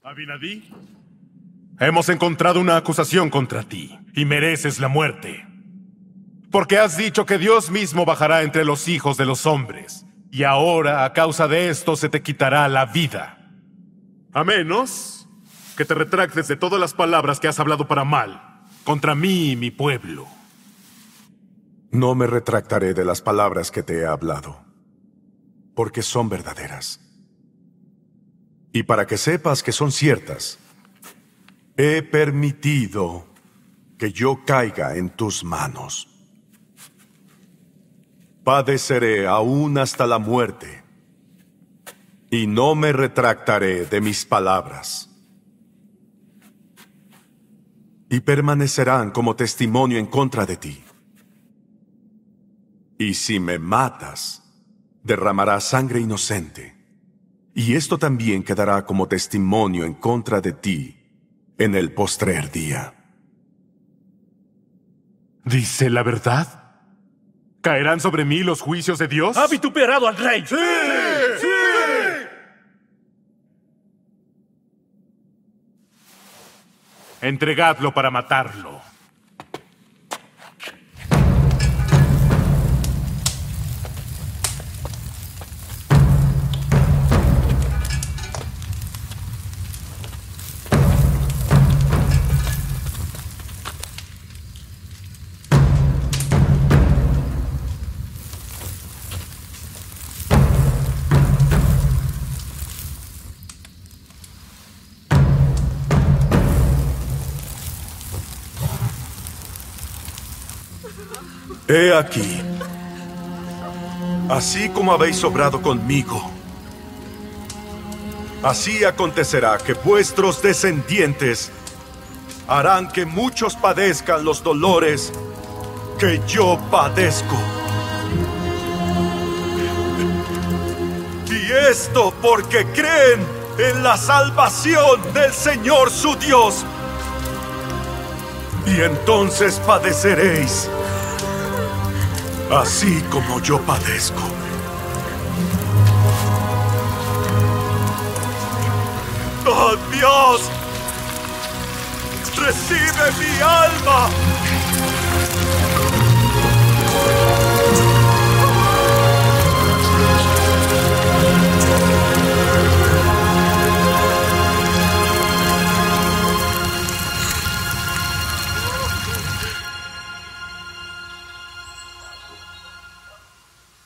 Abinadí, hemos encontrado una acusación contra ti y mereces la muerte. Porque has dicho que Dios mismo bajará entre los hijos de los hombres, y ahora a causa de esto se te quitará la vida. A menos que te retractes de todas las palabras que has hablado para mal, contra mí y mi pueblo. No me retractaré de las palabras que te he hablado, porque son verdaderas. Y para que sepas que son ciertas, he permitido que yo caiga en tus manos. Padeceré aún hasta la muerte, y no me retractaré de mis palabras. Y permanecerán como testimonio en contra de ti. Y si me matas, derramarás sangre inocente. Y esto también quedará como testimonio en contra de ti en el postrer día. ¿Dice la verdad? ¿Caerán sobre mí los juicios de Dios? ¡Ha vituperado al rey! ¡Sí! ¡Sí! Entregadlo para matarlo. He aquí, así como habéis obrado conmigo, así acontecerá que vuestros descendientes harán que muchos padezcan los dolores que yo padezco. Y esto porque creen en la salvación del Señor su Dios. Y entonces padeceréis, así como yo padezco. ¡Oh, Dios! ¡Recibe mi alma!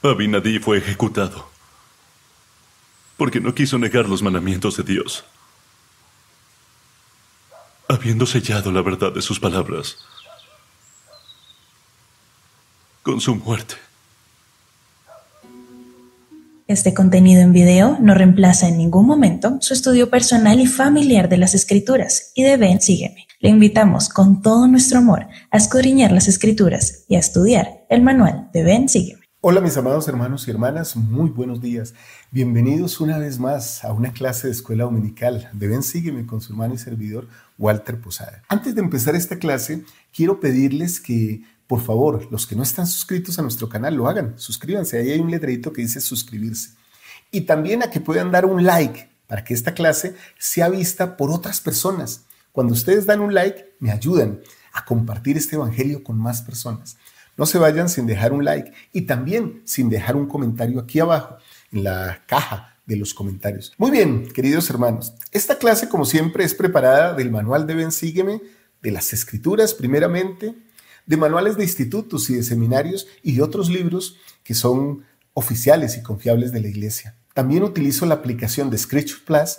Abinadí fue ejecutado porque no quiso negar los mandamientos de Dios, habiendo sellado la verdad de sus palabras con su muerte. Este contenido en video no reemplaza en ningún momento su estudio personal y familiar de las Escrituras y de Ven, Sígueme. Le invitamos con todo nuestro amor a escudriñar las Escrituras y a estudiar el manual de Ven, Sígueme. Hola mis amados hermanos y hermanas, muy buenos días. Bienvenidos una vez más a una clase de escuela dominical de Ven, Sígueme con su hermano y servidor Walter Posada. Antes de empezar esta clase, quiero pedirles que, por favor, los que no están suscritos a nuestro canal, lo hagan. Suscríbanse, ahí hay un letrerito que dice suscribirse. Y también a que puedan dar un like para que esta clase sea vista por otras personas. Cuando ustedes dan un like, me ayudan a compartir este evangelio con más personas. No se vayan sin dejar un like y también sin dejar un comentario aquí abajo en la caja de los comentarios. Muy bien, queridos hermanos, esta clase como siempre es preparada del manual de Ven, Sígueme, de las Escrituras primeramente, de manuales de institutos y de seminarios y de otros libros que son oficiales y confiables de la iglesia. También utilizo la aplicación de Scripture Plus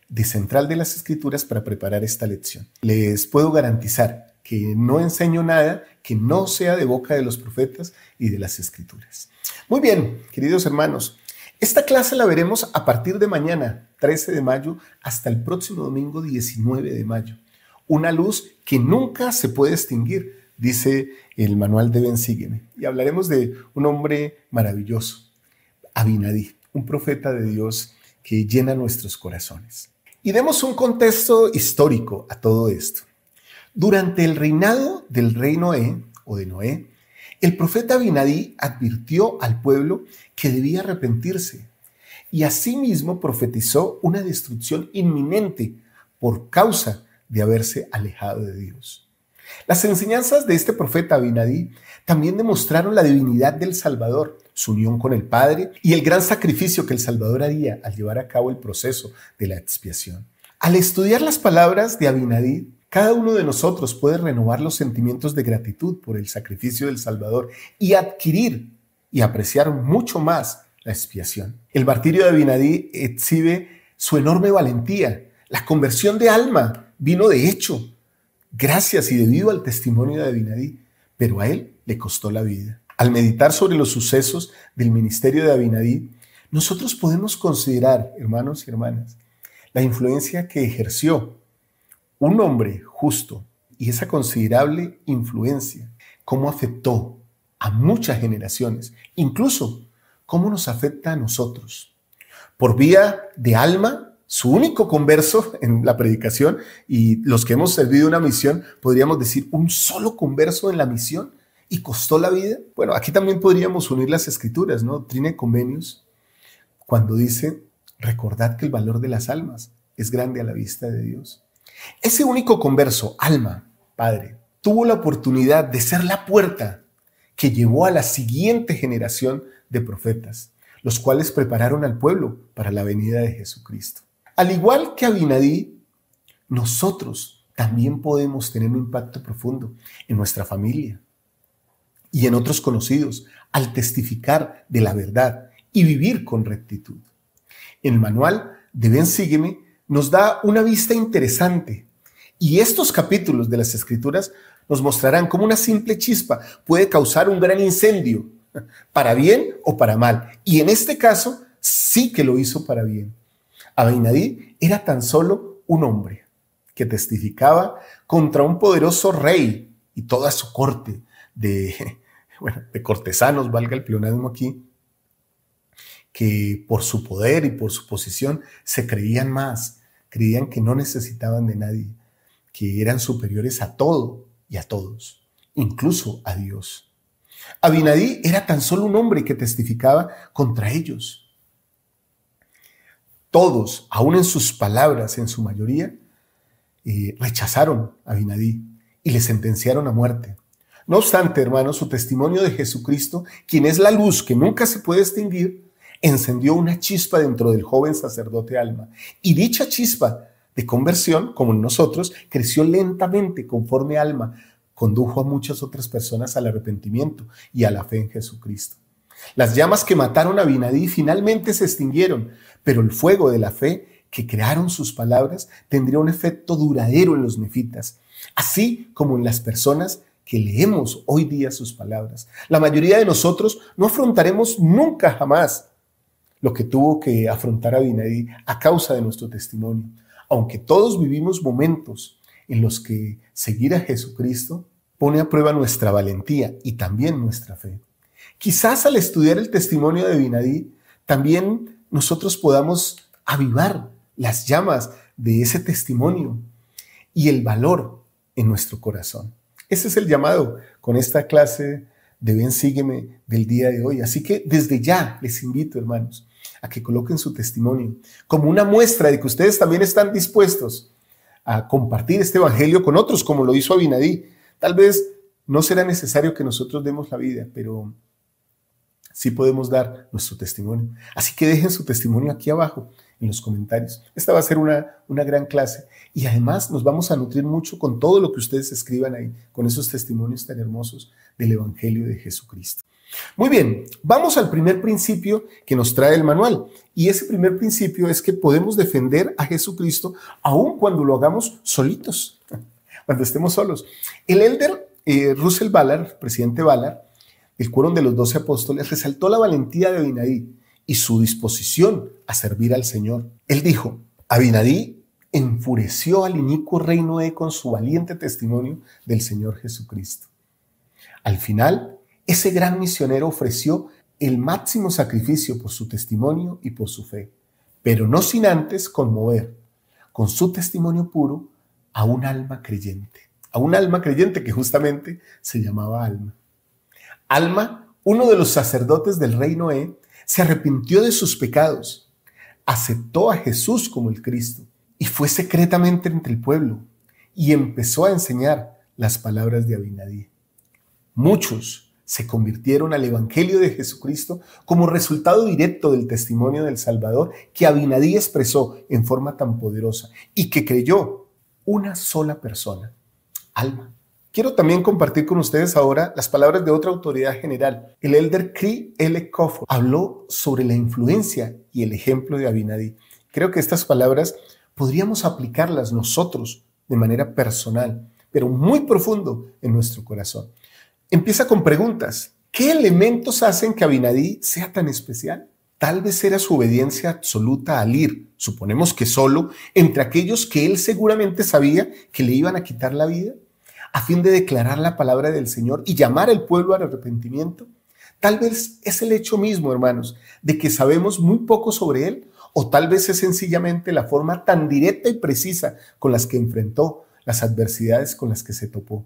de Central de las Escrituras para preparar esta lección. Les puedo garantizar que no enseño nada que no sea de boca de los profetas y de las Escrituras. Muy bien, queridos hermanos, esta clase la veremos a partir de mañana, 13 de mayo, hasta el próximo domingo, 19 de mayo. Una luz que nunca se puede extinguir, dice el manual de Ven, Sígueme. Y hablaremos de un hombre maravilloso, Abinadí, un profeta de Dios que llena nuestros corazones. Y demos un contexto histórico a todo esto. Durante el reinado del rey Noé, o de Noé, el profeta Abinadí advirtió al pueblo que debía arrepentirse y asimismo profetizó una destrucción inminente por causa de haberse alejado de Dios. Las enseñanzas de este profeta Abinadí también demostraron la divinidad del Salvador, su unión con el Padre y el gran sacrificio que el Salvador haría al llevar a cabo el proceso de la expiación. Al estudiar las palabras de Abinadí, cada uno de nosotros puede renovar los sentimientos de gratitud por el sacrificio del Salvador y adquirir y apreciar mucho más la expiación. El martirio de Abinadí exhibe su enorme valentía. La conversión de alma vino de hecho, gracias y debido al testimonio de Abinadí, pero a él le costó la vida. Al meditar sobre los sucesos del ministerio de Abinadí, nosotros podemos considerar, hermanos y hermanas, la influencia que ejerció un hombre justo y esa considerable influencia, cómo afectó a muchas generaciones, incluso cómo nos afecta a nosotros. Por vía de alma, su único converso en la predicación, y los que hemos servido una misión, podríamos decir un solo converso en la misión, y costó la vida. Bueno, aquí también podríamos unir las escrituras, ¿no? Doctrina y Convenios, cuando dice, recordad que el valor de las almas es grande a la vista de Dios. Ese único converso, alma, padre, tuvo la oportunidad de ser la puerta que llevó a la siguiente generación de profetas, los cuales prepararon al pueblo para la venida de Jesucristo. Al igual que Abinadí, nosotros también podemos tener un impacto profundo en nuestra familia y en otros conocidos al testificar de la verdad y vivir con rectitud. En el manual de Ven, Sígueme nos da una vista interesante y estos capítulos de las Escrituras nos mostrarán cómo una simple chispa puede causar un gran incendio, para bien o para mal. Y en este caso sí que lo hizo para bien. Abinadí era tan solo un hombre que testificaba contra un poderoso rey y toda su corte de cortesanos, valga el pleonasmo aquí, que por su poder y por su posición se creían más, creían que no necesitaban de nadie, que eran superiores a todo y a todos, incluso a Dios. Abinadí era tan solo un hombre que testificaba contra ellos. Todos, aún en sus palabras, en su mayoría, rechazaron a Abinadí y le sentenciaron a muerte. No obstante, hermanos, su testimonio de Jesucristo, quien es la luz que nunca se puede extinguir, encendió una chispa dentro del joven sacerdote Alma. Y dicha chispa de conversión, como en nosotros, creció lentamente conforme Alma condujo a muchas otras personas al arrepentimiento y a la fe en Jesucristo. Las llamas que mataron a Abinadí finalmente se extinguieron, pero el fuego de la fe que crearon sus palabras tendría un efecto duradero en los nefitas, así como en las personas que leemos hoy día sus palabras. La mayoría de nosotros no afrontaremos nunca jamás lo que tuvo que afrontar Abinadí a causa de nuestro testimonio, aunque todos vivimos momentos en los que seguir a Jesucristo pone a prueba nuestra valentía y también nuestra fe. Quizás al estudiar el testimonio de Abinadí, también nosotros podamos avivar las llamas de ese testimonio y el valor en nuestro corazón. Ese es el llamado con esta clase de Ven, Sígueme del día de hoy. Así que desde ya les invito, hermanos, a que coloquen su testimonio como una muestra de que ustedes también están dispuestos a compartir este evangelio con otros, como lo hizo Abinadí. Tal vez no será necesario que nosotros demos la vida, pero sí podemos dar nuestro testimonio. Así que dejen su testimonio aquí abajo en los comentarios. Esta va a ser una gran clase y además nos vamos a nutrir mucho con todo lo que ustedes escriban ahí, con esos testimonios tan hermosos del Evangelio de Jesucristo. Muy bien, vamos al primer principio que nos trae el manual. Y ese primer principio es que podemos defender a Jesucristo aun cuando lo hagamos solitos, cuando estemos solos. El elder Russell Ballard, presidente Ballard, el quórum de los 12 apóstoles, resaltó la valentía de Abinadí y su disposición a servir al Señor. Él dijo, Abinadí enfureció al inicuo rey Noé con su valiente testimonio del Señor Jesucristo. Al final, ese gran misionero ofreció el máximo sacrificio por su testimonio y por su fe, pero no sin antes conmover con su testimonio puro a un alma creyente que justamente se llamaba Alma. Alma, uno de los sacerdotes del rey Noé, se arrepintió de sus pecados, aceptó a Jesús como el Cristo y fue secretamente entre el pueblo y empezó a enseñar las palabras de Abinadí. Muchos se convirtieron al Evangelio de Jesucristo como resultado directo del testimonio del Salvador que Abinadí expresó en forma tan poderosa y que creyó una sola persona, Alma. Quiero también compartir con ustedes ahora las palabras de otra autoridad general. El elder Cree L. Cofford habló sobre la influencia y el ejemplo de Abinadí. Creo que estas palabras podríamos aplicarlas nosotros de manera personal, pero muy profundo en nuestro corazón. Empieza con preguntas. ¿Qué elementos hacen que Abinadí sea tan especial? Tal vez era su obediencia absoluta al ir, suponemos que solo, entre aquellos que él seguramente sabía que le iban a quitar la vida, a fin de declarar la palabra del Señor y llamar al pueblo al arrepentimiento. Tal vez es el hecho mismo, hermanos, de que sabemos muy poco sobre él, o tal vez es sencillamente la forma tan directa y precisa con las que enfrentó las adversidades con las que se topó.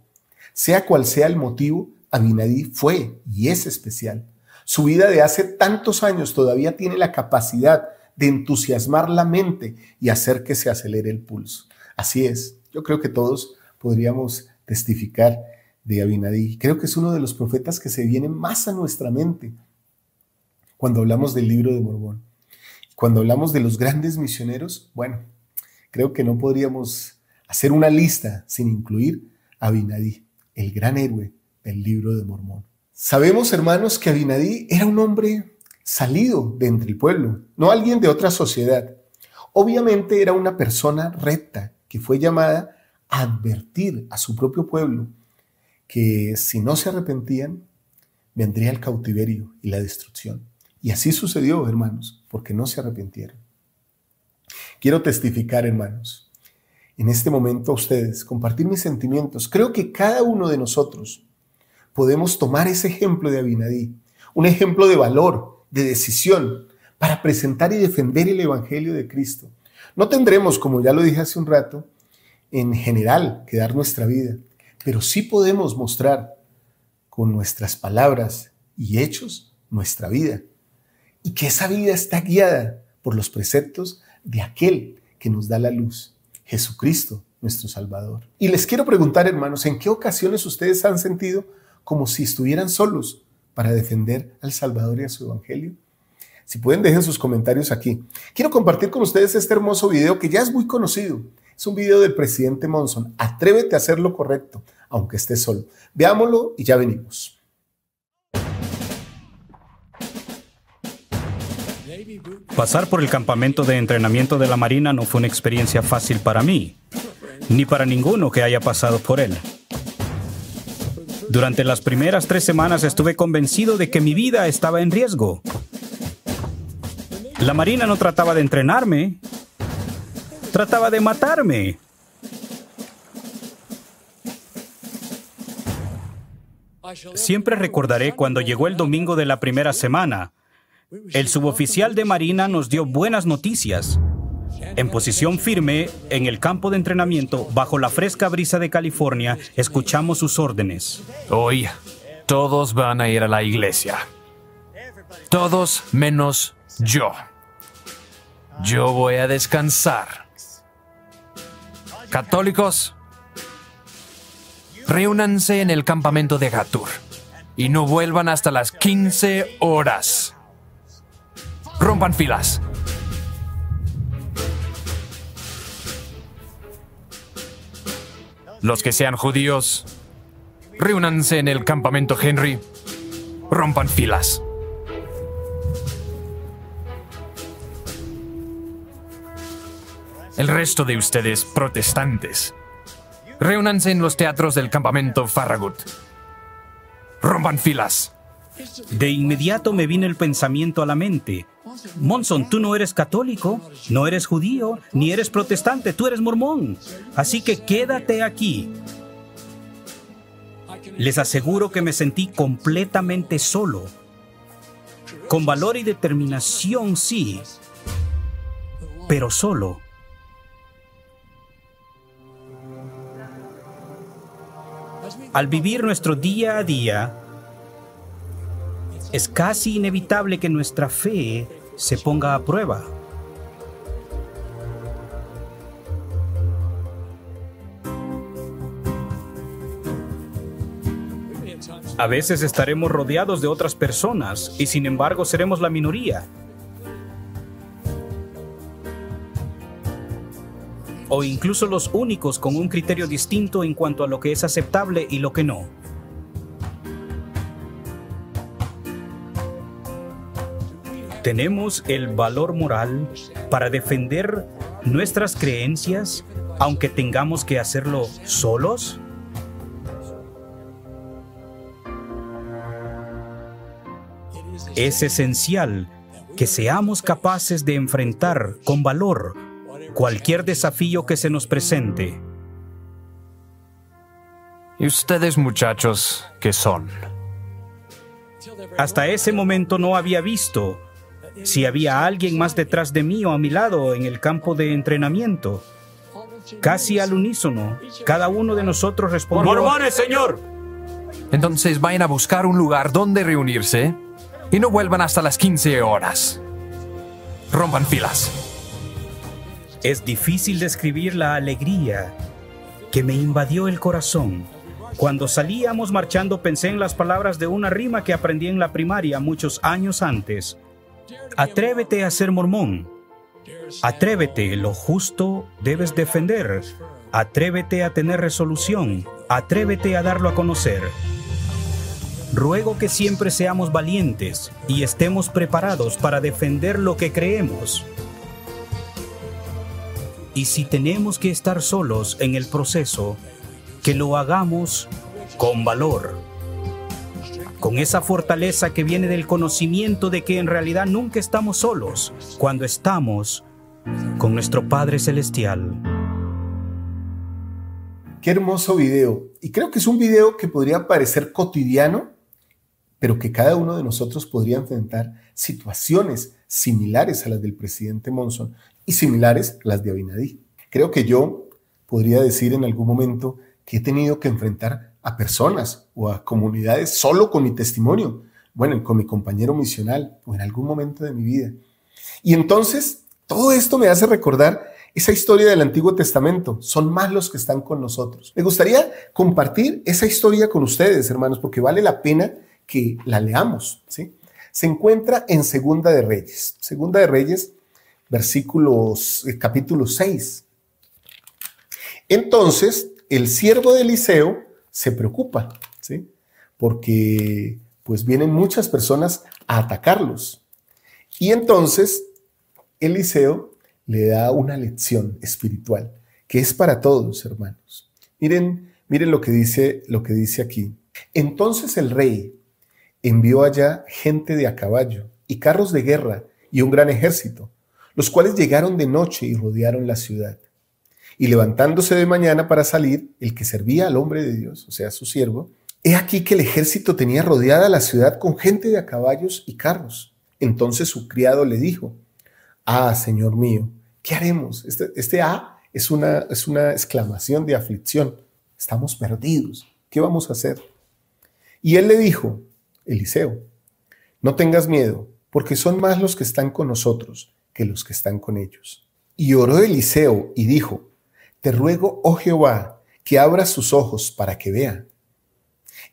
Sea cual sea el motivo, Abinadí fue y es especial. Su vida de hace tantos años todavía tiene la capacidad de entusiasmar la mente y hacer que se acelere el pulso. Así es, yo creo que todos podríamos testificar de Abinadí. Creo que es uno de los profetas que se viene más a nuestra mente cuando hablamos del libro de Mormón. Cuando hablamos de los grandes misioneros, bueno, creo que no podríamos hacer una lista sin incluir a Abinadí, el gran héroe del libro de Mormón. Sabemos, hermanos, que Abinadí era un hombre salido de entre el pueblo, no alguien de otra sociedad. Obviamente era una persona recta que fue llamada a advertir a su propio pueblo que si no se arrepentían, vendría el cautiverio y la destrucción. Y así sucedió, hermanos, porque no se arrepintieron. Quiero testificar, hermanos, en este momento a ustedes, compartir mis sentimientos. Creo que cada uno de nosotros podemos tomar ese ejemplo de Abinadí, un ejemplo de valor, de decisión, para presentar y defender el Evangelio de Cristo. No tendremos, como ya lo dije hace un rato, en general, que dar nuestra vida, pero sí podemos mostrar con nuestras palabras y hechos nuestra vida, y que esa vida está guiada por los preceptos de aquel que nos da la luz, Jesucristo, nuestro Salvador. Y les quiero preguntar, hermanos, ¿en qué ocasiones ustedes han sentido como si estuvieran solos para defender al Salvador y a su Evangelio? Si pueden, dejen sus comentarios aquí. Quiero compartir con ustedes este hermoso video que ya es muy conocido. Es un video del presidente Monson. Atrévete a hacer lo correcto, aunque estés solo. Veámoslo y ya venimos. Pasar por el campamento de entrenamiento de la Marina no fue una experiencia fácil para mí, ni para ninguno que haya pasado por él. Durante las primeras 3 semanas estuve convencido de que mi vida estaba en riesgo. La Marina no trataba de entrenarme, trataba de matarme. Siempre recordaré cuando llegó el domingo de la primera semana. El suboficial de Marina nos dio buenas noticias. En posición firme, en el campo de entrenamiento, bajo la fresca brisa de California, escuchamos sus órdenes. Hoy, todos van a ir a la iglesia. Todos menos yo. Yo voy a descansar. Católicos, reúnanse en el campamento de Gatur y no vuelvan hasta las 15 horas. Rompan filas. Los que sean judíos, reúnanse en el campamento Henry. Rompan filas. El resto de ustedes, protestantes, reúnanse en los teatros del campamento Farragut. Rompan filas. De inmediato me vino el pensamiento a la mente. Monson, tú no eres católico, no eres judío, ni eres protestante, tú eres mormón. Así que quédate aquí. Les aseguro que me sentí completamente solo. Con valor y determinación, sí, pero solo. Al vivir nuestro día a día, es casi inevitable que nuestra fe se ponga a prueba. A veces estaremos rodeados de otras personas y sin embargo seremos la minoría. O incluso los únicos con un criterio distinto en cuanto a lo que es aceptable y lo que no. ¿Tenemos el valor moral para defender nuestras creencias, aunque tengamos que hacerlo solos? Es esencial que seamos capaces de enfrentar con valor cualquier desafío que se nos presente. ¿Y ustedes, muchachos, qué son? Hasta ese momento no había visto si había alguien más detrás de mí o a mi lado en el campo de entrenamiento. Casi al unísono, cada uno de nosotros respondió: ¡Mormones, señor! Entonces vayan a buscar un lugar donde reunirse y no vuelvan hasta las 15 horas. Rompan filas. Es difícil describir la alegría que me invadió el corazón. Cuando salíamos marchando pensé en las palabras de una rima que aprendí en la primaria muchos años antes. Atrévete a ser mormón. Atrévete, lo justo debes defender. Atrévete a tener resolución. Atrévete a darlo a conocer. Ruego que siempre seamos valientes y estemos preparados para defender lo que creemos. Y si tenemos que estar solos en el proceso, que lo hagamos con valor. Con esa fortaleza que viene del conocimiento de que en realidad nunca estamos solos cuando estamos con nuestro Padre Celestial. Qué hermoso video. Y creo que es un video que podría parecer cotidiano, pero que cada uno de nosotros podría enfrentar situaciones similares a las del presidente Monson y similares a las de Abinadí. Creo que yo podría decir en algún momento que he tenido que enfrentar a personas o a comunidades solo con mi testimonio, bueno, con mi compañero misional o en algún momento de mi vida. Y entonces todo esto me hace recordar esa historia del Antiguo Testamento. Son más los que están con nosotros. Me gustaría compartir esa historia con ustedes, hermanos, porque vale la pena que la leamos, ¿sí? Se encuentra en Segunda de Reyes. Segunda de Reyes, capítulo 6. Entonces, el siervo de Eliseo se preocupa, ¿sí? Porque pues vienen muchas personas a atacarlos. Y entonces Eliseo le da una lección espiritual que es para todos, hermanos. Miren lo que dice aquí. Entonces el rey envió allá gente de a caballo y carros de guerra y un gran ejército, los cuales llegaron de noche y rodearon la ciudad. Y levantándose de mañana para salir, el que servía al hombre de Dios, o sea, su siervo, he aquí que el ejército tenía rodeada la ciudad con gente de a caballos y carros. Entonces su criado le dijo: ah, señor mío, ¿qué haremos? Este es una exclamación de aflicción. Estamos perdidos. ¿Qué vamos a hacer? Y él le dijo, Eliseo, no tengas miedo, porque son más los que están con nosotros que los que están con ellos. Y oró Eliseo y dijo: te ruego, oh Jehová, que abras sus ojos para que vea.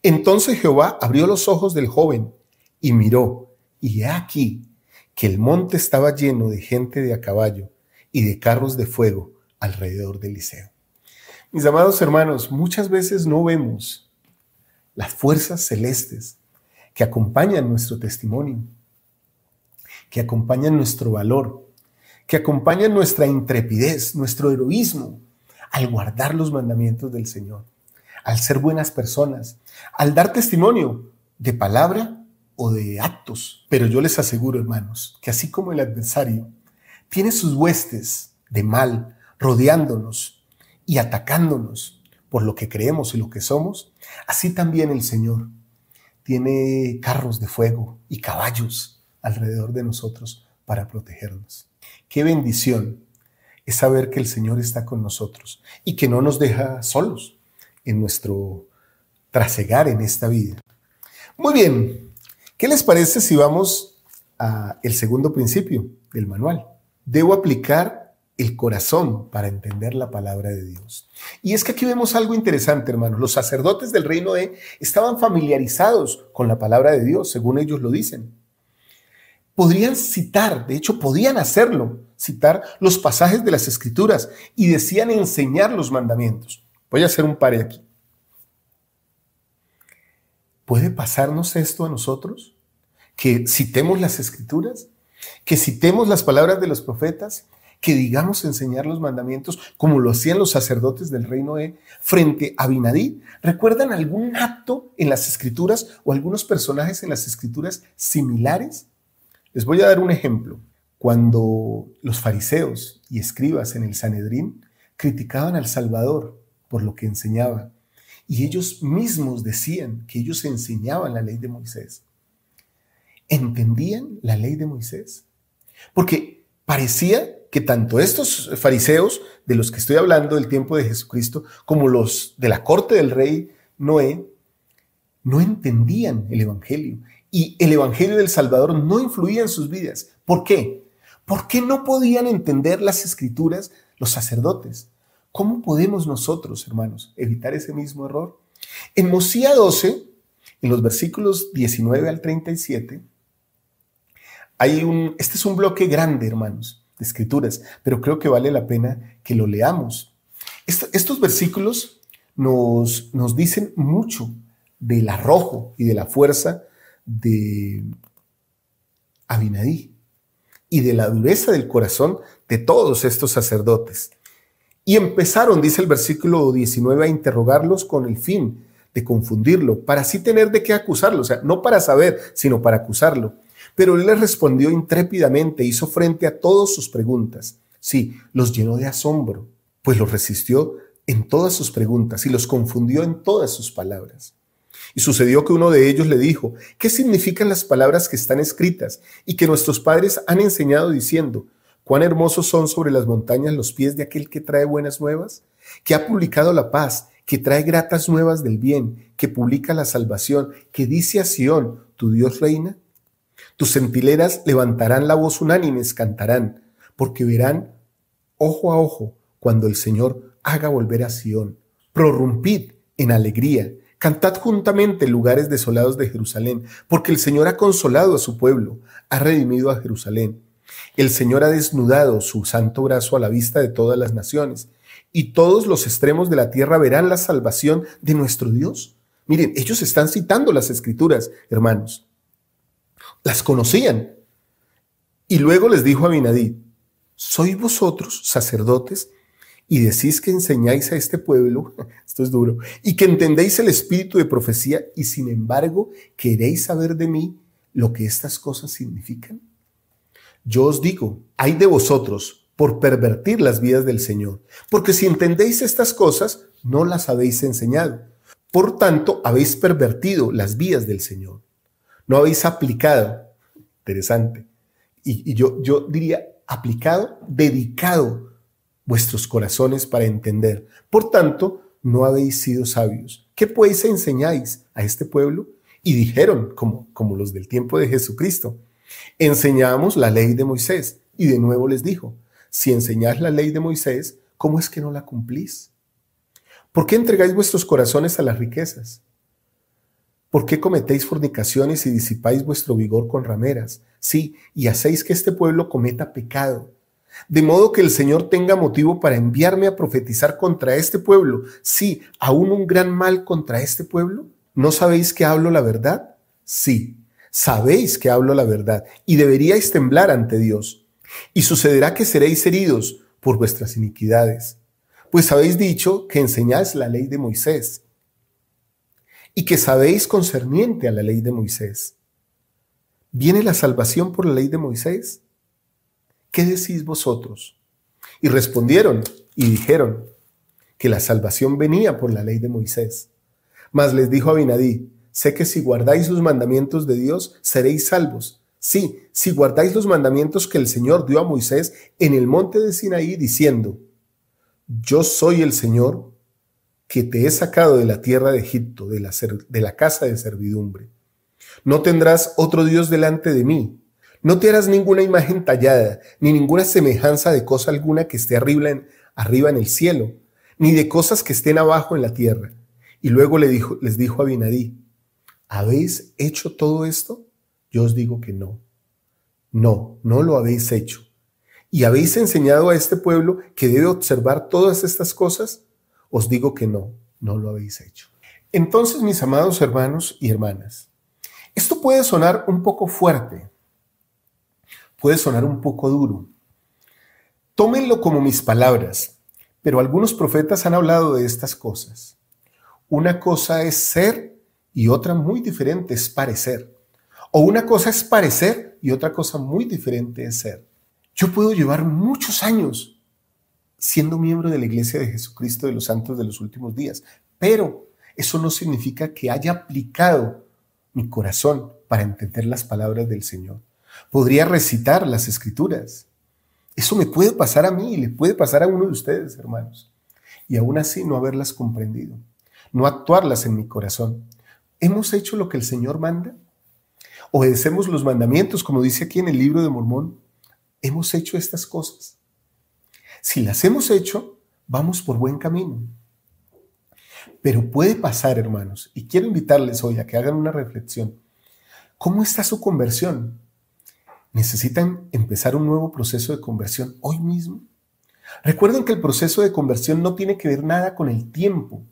Entonces Jehová abrió los ojos del joven y miró, y he aquí que el monte estaba lleno de gente de a caballo y de carros de fuego alrededor de Eliseo. Mis amados hermanos, muchas veces no vemos las fuerzas celestes que acompañan nuestro testimonio, que acompañan nuestro valor, que acompañan nuestra intrepidez, nuestro heroísmo, al guardar los mandamientos del Señor, al ser buenas personas, al dar testimonio de palabra o de actos. Pero yo les aseguro, hermanos, que así como el adversario tiene sus huestes de mal rodeándonos y atacándonos por lo que creemos y lo que somos, así también el Señor tiene carros de fuego y caballos alrededor de nosotros para protegernos. Qué bendición es saber que el Señor está con nosotros y que no nos deja solos en nuestro trasegar en esta vida. Muy bien, ¿qué les parece si vamos al segundo principio del manual? Debo aplicar el corazón para entender la palabra de Dios. Y es que aquí vemos algo interesante, hermanos. Los sacerdotes del rey Noé estaban familiarizados con la palabra de Dios, según ellos lo dicen. Podrían citar, de hecho podían hacerlo, citar los pasajes de las Escrituras y decían enseñar los mandamientos. Voy a hacer un pare aquí. ¿Puede pasarnos esto a nosotros? Que citemos las Escrituras, que citemos las palabras de los profetas, que digamos enseñar los mandamientos como lo hacían los sacerdotes del rey Noé frente a Abinadí. ¿Recuerdan algún acto en las Escrituras o algunos personajes en las Escrituras similares? Les voy a dar un ejemplo. Cuando los fariseos y escribas en el Sanedrín criticaban al Salvador por lo que enseñaba, y ellos mismos decían que ellos enseñaban la ley de Moisés, ¿entendían la ley de Moisés? Porque parecía que tanto estos fariseos, de los que estoy hablando del tiempo de Jesucristo, como los de la corte del rey Noé, no entendían el evangelio. Y el evangelio del Salvador no influía en sus vidas. ¿Por qué? ¿Por qué no podían entender las Escrituras los sacerdotes? ¿Cómo podemos nosotros, hermanos, evitar ese mismo error? En Mosía 12, en los versículos 19 al 37, este es un bloque grande, hermanos, de Escrituras, pero creo que vale la pena que lo leamos. Estos versículos nos dicen mucho del arrojo y de la fuerza de Abinadí y de la dureza del corazón de todos estos sacerdotes. Y empezaron, dice el versículo 19, a interrogarlos con el fin de confundirlo, para así tener de qué acusarlo, o sea, no para saber, sino para acusarlo. Pero él les respondió intrépidamente, hizo frente a todas sus preguntas. Sí, los llenó de asombro, pues los resistió en todas sus preguntas y los confundió en todas sus palabras. Y sucedió que uno de ellos le dijo, ¿qué significan las palabras que están escritas y que nuestros padres han enseñado diciendo, cuán hermosos son sobre las montañas los pies de aquel que trae buenas nuevas, que ha publicado la paz, que trae gratas nuevas del bien, que publica la salvación, que dice a Sión, tu Dios reina? Tus centinelas levantarán la voz unánimes, cantarán, porque verán ojo a ojo cuando el Señor haga volver a Sión. Prorrumpid en alegría, cantad juntamente lugares desolados de Jerusalén, porque el Señor ha consolado a su pueblo, ha redimido a Jerusalén. El Señor ha desnudado su santo brazo a la vista de todas las naciones, y todos los extremos de la tierra verán la salvación de nuestro Dios. Miren, ellos están citando las Escrituras, hermanos. Las conocían. Y luego les dijo a Abinadí, ¿sois vosotros sacerdotes y decís que enseñáis a este pueblo, esto es duro, y que entendéis el espíritu de profecía y sin embargo queréis saber de mí lo que estas cosas significan? Yo os digo, ay de vosotros por pervertir las vidas del Señor, porque si entendéis estas cosas, no las habéis enseñado. Por tanto, habéis pervertido las vidas del Señor. No habéis aplicado, interesante, y yo diría aplicado, dedicado vuestros corazones para entender. Por tanto, no habéis sido sabios. ¿Qué pues enseñáis a este pueblo? Y dijeron, como los del tiempo de Jesucristo, enseñamos la ley de Moisés. Y de nuevo les dijo, si enseñáis la ley de Moisés, ¿cómo es que no la cumplís? ¿Por qué entregáis vuestros corazones a las riquezas? ¿Por qué cometéis fornicaciones y disipáis vuestro vigor con rameras? Sí, y hacéis que este pueblo cometa pecado. De modo que el Señor tenga motivo para enviarme a profetizar contra este pueblo. Sí, aún un gran mal contra este pueblo. ¿No sabéis que hablo la verdad? Sí, sabéis que hablo la verdad y deberíais temblar ante Dios. Y sucederá que seréis heridos por vuestras iniquidades. Pues habéis dicho que enseñáis la ley de Moisés y que sabéis concerniente a la ley de Moisés. ¿Viene la salvación por la ley de Moisés? ¿Qué decís vosotros? Y respondieron y dijeron que la salvación venía por la ley de Moisés. Mas les dijo Abinadí, sé que si guardáis los mandamientos de Dios, seréis salvos. Sí, si guardáis los mandamientos que el Señor dio a Moisés en el monte de Sinaí, diciendo, yo soy el Señor que te he sacado de la tierra de Egipto, de la casa de servidumbre. No tendrás otro Dios delante de mí. No te harás ninguna imagen tallada, ni ninguna semejanza de cosa alguna que esté arriba en el cielo, ni de cosas que estén abajo en la tierra. Y luego les dijo a Abinadí: ¿habéis hecho todo esto? Yo os digo que no. No, no lo habéis hecho. ¿Y habéis enseñado a este pueblo que debe observar todas estas cosas? Os digo que no, no lo habéis hecho. Entonces, mis amados hermanos y hermanas, esto puede sonar un poco fuerte, puede sonar un poco duro. Tómenlo como mis palabras, pero algunos profetas han hablado de estas cosas. Una cosa es ser y otra muy diferente es parecer. O una cosa es parecer y otra cosa muy diferente es ser. Yo puedo llevar muchos años siendo miembro de la Iglesia de Jesucristo de los Santos de los Últimos Días, pero eso no significa que haya aplicado mi corazón para entender las palabras del Señor. Podría recitar las Escrituras. Eso me puede pasar a mí y le puede pasar a uno de ustedes, hermanos. Y aún así no haberlas comprendido, no actuarlas en mi corazón. ¿Hemos hecho lo que el Señor manda? ¿Obedecemos los mandamientos, como dice aquí en el libro de Mormón? ¿Hemos hecho estas cosas? Si las hemos hecho, vamos por buen camino. Pero puede pasar, hermanos, y quiero invitarles hoy a que hagan una reflexión. ¿Cómo está su conversión? ¿Necesitan empezar un nuevo proceso de conversión hoy mismo? Recuerden que el proceso de conversión no tiene que ver nada con el tiempo,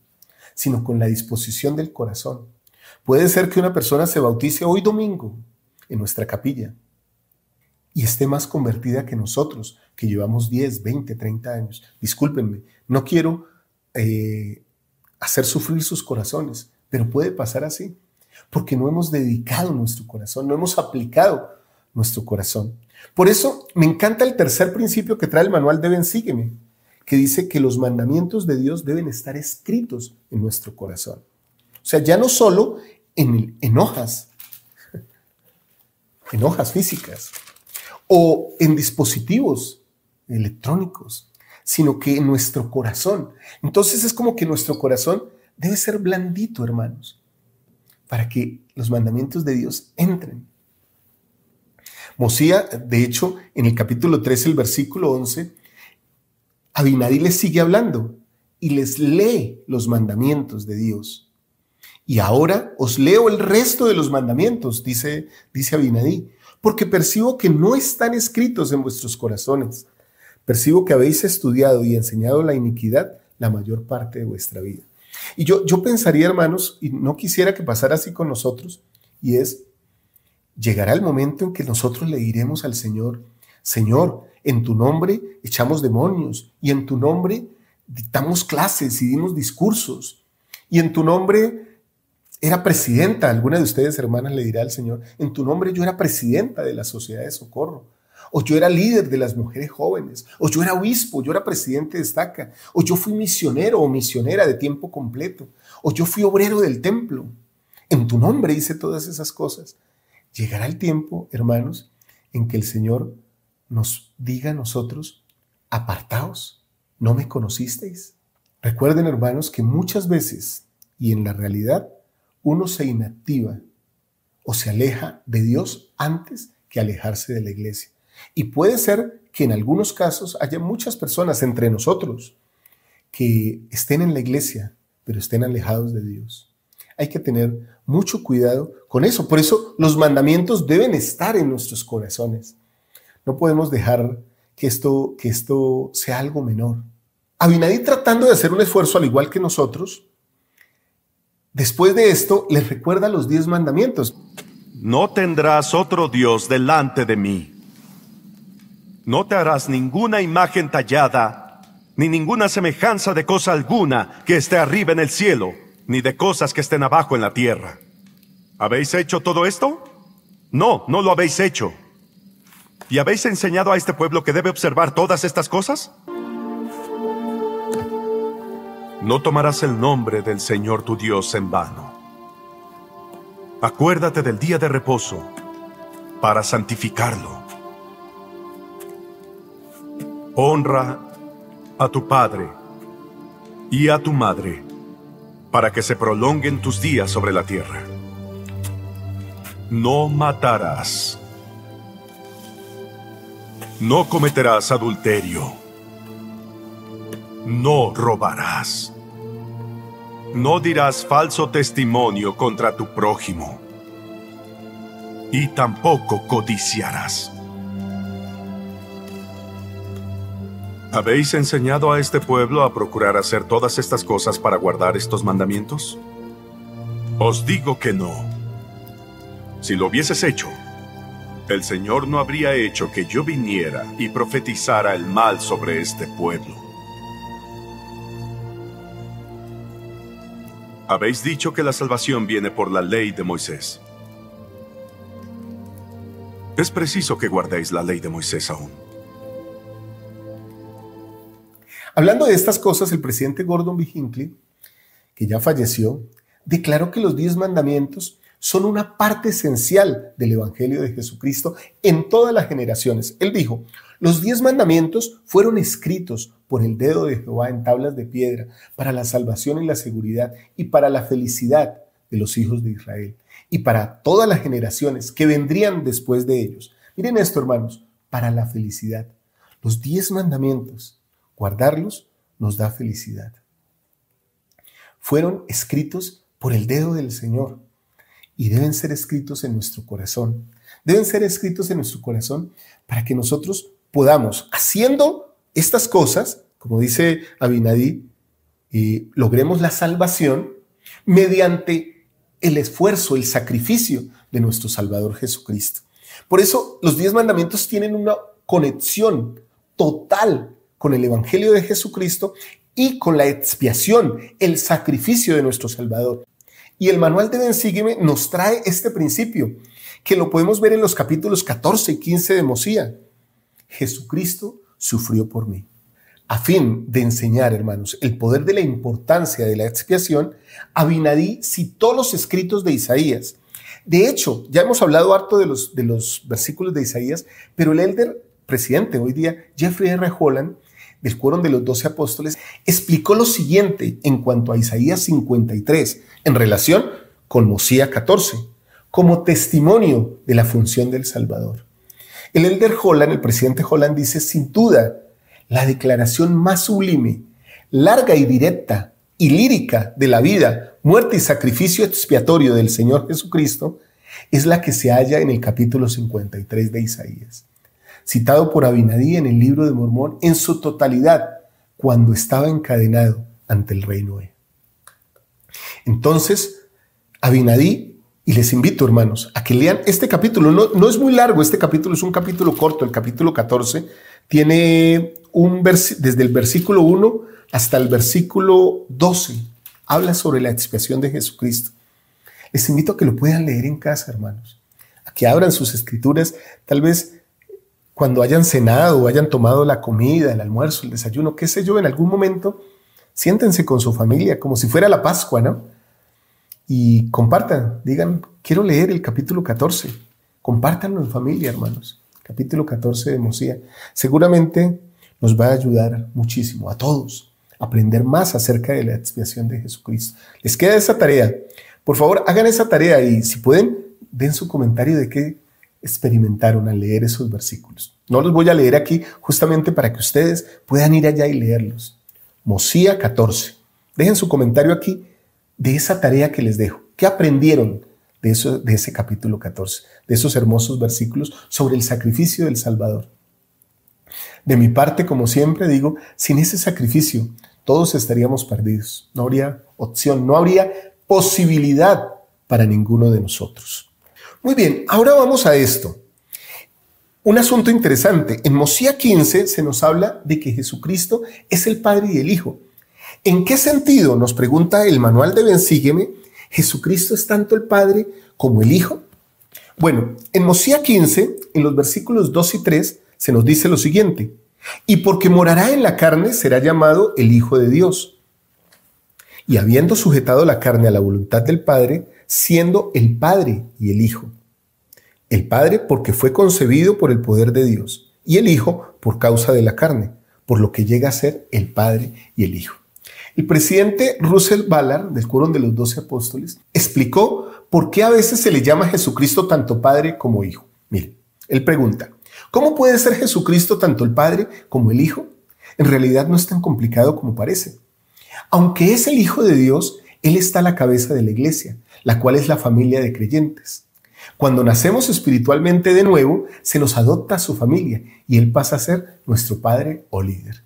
sino con la disposición del corazón. Puede ser que una persona se bautice hoy domingo en nuestra capilla y esté más convertida que nosotros, que llevamos 10, 20, 30 años. Discúlpenme, no quiero hacer sufrir sus corazones, pero puede pasar así, porque no hemos dedicado nuestro corazón, no hemos aplicado nuestro corazón. Por eso me encanta el tercer principio que trae el manual de Ven, Sígueme, que dice que los mandamientos de Dios deben estar escritos en nuestro corazón. O sea, ya no solo en hojas físicas o en dispositivos electrónicos, sino que en nuestro corazón. Entonces es como que nuestro corazón debe ser blandito, hermanos, para que los mandamientos de Dios entren. Mosía, de hecho, en el capítulo 13, el versículo 11, Abinadí les sigue hablando y les lee los mandamientos de Dios. Y ahora os leo el resto de los mandamientos, dice Abinadí, porque percibo que no están escritos en vuestros corazones. Percibo que habéis estudiado y enseñado la iniquidad la mayor parte de vuestra vida. Y yo pensaría, hermanos, y no quisiera que pasara así con nosotros, y es, llegará el momento en que nosotros le diremos al Señor: Señor, en tu nombre echamos demonios, y en tu nombre dictamos clases y dimos discursos, y en tu nombre era presidenta. Alguna de ustedes, hermanas, le dirá al Señor: en tu nombre yo era presidenta de la Sociedad de Socorro, o yo era líder de las mujeres jóvenes, o yo era obispo, yo era presidente de estaca, o yo fui misionero o misionera de tiempo completo, o yo fui obrero del templo. En tu nombre hice todas esas cosas. Llegará el tiempo, hermanos, en que el Señor nos diga a nosotros: apartaos, ¿no me conocisteis? Recuerden, hermanos, que muchas veces, y en la realidad, uno se inactiva o se aleja de Dios antes que alejarse de la iglesia. Y puede ser que en algunos casos haya muchas personas entre nosotros que estén en la iglesia, pero estén alejados de Dios. Hay que tener mucho cuidado con eso. Por eso los mandamientos deben estar en nuestros corazones. No podemos dejar que esto sea algo menor. Abinadí, tratando de hacer un esfuerzo al igual que nosotros, después de esto les recuerda los 10 mandamientos. No tendrás otro Dios delante de mí. No te harás ninguna imagen tallada, ni ninguna semejanza de cosa alguna que esté arriba en el cielo, ni de cosas que estén abajo en la tierra. ¿Habéis hecho todo esto? No, no lo habéis hecho. ¿Y habéis enseñado a este pueblo que debe observar todas estas cosas? No tomarás el nombre del Señor tu Dios en vano. Acuérdate del día de reposo para santificarlo. Honra a tu padre y a tu madre, para que se prolonguen tus días sobre la tierra. No matarás. No cometerás adulterio. No robarás. No dirás falso testimonio contra tu prójimo. Y tampoco codiciarás. ¿Habéis enseñado a este pueblo a procurar hacer todas estas cosas para guardar estos mandamientos? Os digo que no. Si lo hubieses hecho, el Señor no habría hecho que yo viniera y profetizara el mal sobre este pueblo. Habéis dicho que la salvación viene por la ley de Moisés. Es preciso que guardéis la ley de Moisés aún. Hablando de estas cosas, el presidente Gordon B. Hinckley, que ya falleció, declaró que los 10 mandamientos son una parte esencial del Evangelio de Jesucristo en todas las generaciones. Él dijo, los 10 mandamientos fueron escritos por el dedo de Jehová en tablas de piedra para la salvación y la seguridad y para la felicidad de los hijos de Israel y para todas las generaciones que vendrían después de ellos. Miren esto, hermanos, para la felicidad. Los 10 mandamientos, guardarlos nos da felicidad. Fueron escritos por el dedo del Señor y deben ser escritos en nuestro corazón. Deben ser escritos en nuestro corazón para que nosotros podamos, haciendo estas cosas, como dice Abinadí, logremos la salvación mediante el esfuerzo, el sacrificio de nuestro Salvador Jesucristo. Por eso los 10 mandamientos tienen una conexión total con el Evangelio de Jesucristo y con la expiación, el sacrificio de nuestro Salvador. Y el manual de Ven Sígueme nos trae este principio, que lo podemos ver en los capítulos 14 y 15 de Mosía. Jesucristo sufrió por mí. A fin de enseñar, hermanos, el poder de la importancia de la expiación, Abinadí citó los escritos de Isaías. De hecho, ya hemos hablado harto de los versículos de Isaías, pero el elder presidente hoy día, Jeffrey R. Holland, del Quórum de los 12 Apóstoles, explicó lo siguiente en cuanto a Isaías 53, en relación con Mosía 14, como testimonio de la función del Salvador. El elder Holland, el presidente Holland, dice, sin duda, la declaración más sublime, larga y directa y lírica de la vida, muerte y sacrificio expiatorio del Señor Jesucristo es la que se halla en el capítulo 53 de Isaías, citado por Abinadí en el libro de Mormón en su totalidad, cuando estaba encadenado ante el rey Noé. Entonces, Abinadí, y les invito, hermanos, a que lean este capítulo. No es muy largo, este capítulo es un capítulo corto, el capítulo 14, tiene desde el versículo 1 hasta el versículo 12, habla sobre la expiación de Jesucristo. Les invito a que lo puedan leer en casa, hermanos, a que abran sus escrituras, tal vez cuando hayan cenado o hayan tomado la comida, el almuerzo, el desayuno, qué sé yo, en algún momento, siéntense con su familia, como si fuera la Pascua, ¿no? Y compartan, digan, quiero leer el capítulo 14. Compártanlo en familia, hermanos. Capítulo 14 de Mosía. Seguramente nos va a ayudar muchísimo a todos a aprender más acerca de la expiación de Jesucristo. Les queda esa tarea. Por favor, hagan esa tarea y si pueden, den su comentario de qué experimentaron al leer esos versículos. No los voy a leer aquí justamente para que ustedes puedan ir allá y leerlos. Mosía 14. Dejen su comentario aquí de esa tarea que les dejo. ¿Qué aprendieron de ese capítulo 14? De esos hermosos versículos sobre el sacrificio del Salvador. De mi parte, como siempre digo, sin ese sacrificio todos estaríamos perdidos. No habría opción, no habría posibilidad para ninguno de nosotros. Muy bien, ahora vamos a esto. Un asunto interesante. En Mosía 15 se nos habla de que Jesucristo es el Padre y el Hijo. ¿En qué sentido, nos pregunta el manual de Ven Sígueme, Jesucristo es tanto el Padre como el Hijo? Bueno, en Mosía 15, en los versículos 2 y 3, se nos dice lo siguiente: y porque morará en la carne, será llamado el Hijo de Dios. Y habiendo sujetado la carne a la voluntad del Padre, siendo el Padre y el Hijo. El Padre porque fue concebido por el poder de Dios, y el Hijo por causa de la carne, por lo que llega a ser el Padre y el Hijo. El presidente Russell Ballard, del Quórum de los 12 Apóstoles, explicó por qué a veces se le llama a Jesucristo tanto Padre como Hijo. Miren, él pregunta, ¿Cómo puede ser Jesucristo tanto el Padre como el Hijo? En realidad no es tan complicado como parece. Aunque es el Hijo de Dios, Él está a la cabeza de la iglesia, la cual es la familia de creyentes. Cuando nacemos espiritualmente de nuevo, se nos adopta a su familia y Él pasa a ser nuestro Padre o líder.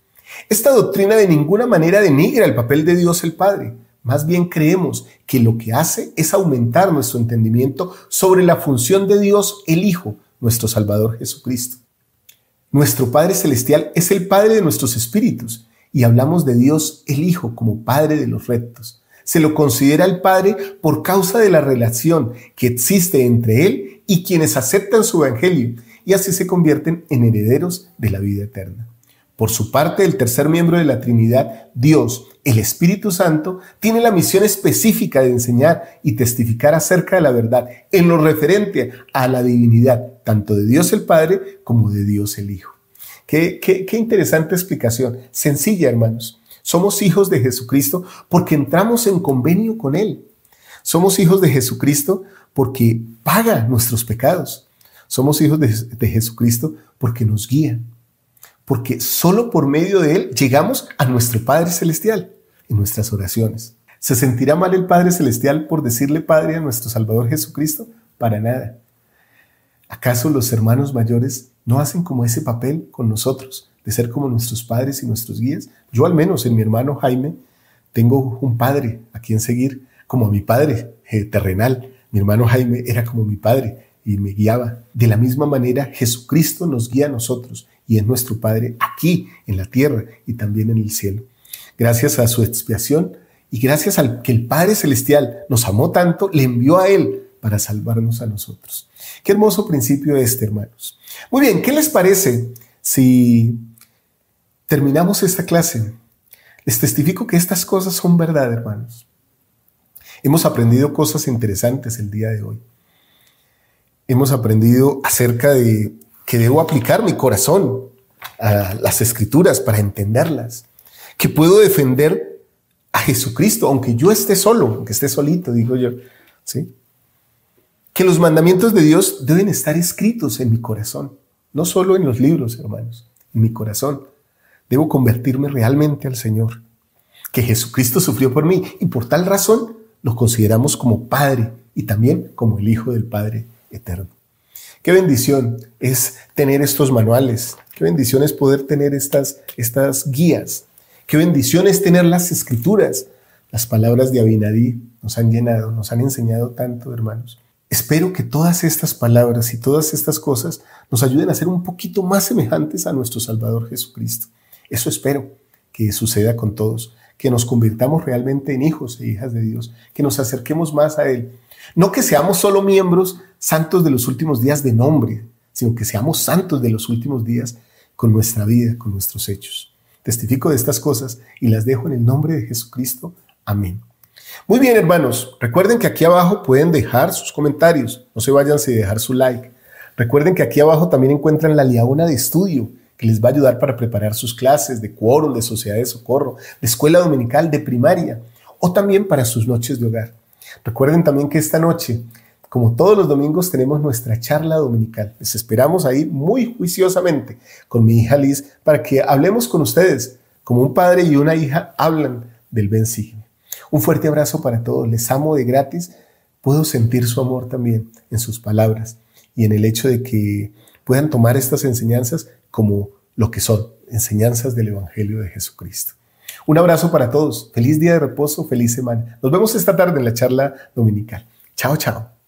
Esta doctrina de ninguna manera denigra el papel de Dios el Padre. Más bien creemos que lo que hace es aumentar nuestro entendimiento sobre la función de Dios el Hijo, nuestro Salvador Jesucristo. Nuestro Padre Celestial es el Padre de nuestros espíritus y hablamos de Dios el Hijo como Padre de los rectos. Se lo considera el Padre por causa de la relación que existe entre Él y quienes aceptan su evangelio y así se convierten en herederos de la vida eterna. Por su parte, el tercer miembro de la Trinidad, Dios, el Espíritu Santo, tiene la misión específica de enseñar y testificar acerca de la verdad en lo referente a la divinidad, tanto de Dios el Padre como de Dios el Hijo. Qué interesante explicación. Sencilla, hermanos. Somos hijos de Jesucristo porque entramos en convenio con Él. Somos hijos de Jesucristo porque paga nuestros pecados. Somos hijos de Jesucristo porque nos guía. Porque solo por medio de Él llegamos a nuestro Padre Celestial en nuestras oraciones. ¿Se sentirá mal el Padre Celestial por decirle Padre a nuestro Salvador Jesucristo? Para nada. ¿Acaso los hermanos mayores no hacen como ese papel con nosotros, de ser como nuestros padres y nuestros guías? Yo al menos en mi hermano Jaime tengo un padre a quien seguir, como a mi padre terrenal. Mi hermano Jaime era como mi padre y me guiaba. De la misma manera, Jesucristo nos guía a nosotros y es nuestro Padre aquí en la tierra y también en el cielo. Gracias a su expiación y gracias al que el Padre Celestial nos amó tanto, le envió a Él para salvarnos a nosotros. Qué hermoso principio hermanos. Muy bien, ¿qué les parece si terminamos esta clase? Les testifico que estas cosas son verdad, hermanos. Hemos aprendido cosas interesantes el día de hoy. Hemos aprendido acerca de que debo aplicar mi corazón a las Escrituras para entenderlas, que puedo defender a Jesucristo, aunque yo esté solo, aunque esté solito, digo yo, ¿sí? Que los mandamientos de Dios deben estar escritos en mi corazón, no solo en los libros, hermanos, en mi corazón. Debo convertirme realmente al Señor, que Jesucristo sufrió por mí y por tal razón lo consideramos como Padre y también como el Hijo del Padre eterno. Qué bendición es tener estos manuales, qué bendición es poder tener estas guías, qué bendición es tener las Escrituras. Las palabras de Abinadí nos han llenado, nos han enseñado tanto, hermanos. Espero que todas estas palabras y todas estas cosas nos ayuden a ser un poquito más semejantes a nuestro Salvador Jesucristo. Eso espero que suceda con todos, que nos convirtamos realmente en hijos e hijas de Dios, que nos acerquemos más a Él. No que seamos solo miembros santos de los últimos días de nombre, sino que seamos santos de los últimos días con nuestra vida, con nuestros hechos. Testifico de estas cosas y las dejo en el nombre de Jesucristo. Amén. Muy bien, hermanos, recuerden que aquí abajo pueden dejar sus comentarios, no se vayan sin dejar su like. Recuerden que aquí abajo también encuentran la liaona de estudio que les va a ayudar para preparar sus clases de quórum, de sociedad de socorro, de escuela dominical, de primaria o también para sus noches de hogar. Recuerden también que esta noche, como todos los domingos, tenemos nuestra charla dominical. Les esperamos ahí muy juiciosamente con mi hija Liz para que hablemos con ustedes como un padre y una hija hablan del Ven Sígueme. Un fuerte abrazo para todos. Les amo de gratis. Puedo sentir su amor también en sus palabras y en el hecho de que puedan tomar estas enseñanzas como lo que son, enseñanzas del Evangelio de Jesucristo. Un abrazo para todos. Feliz día de reposo, feliz semana. Nos vemos esta tarde en la charla dominical. Chao, chao.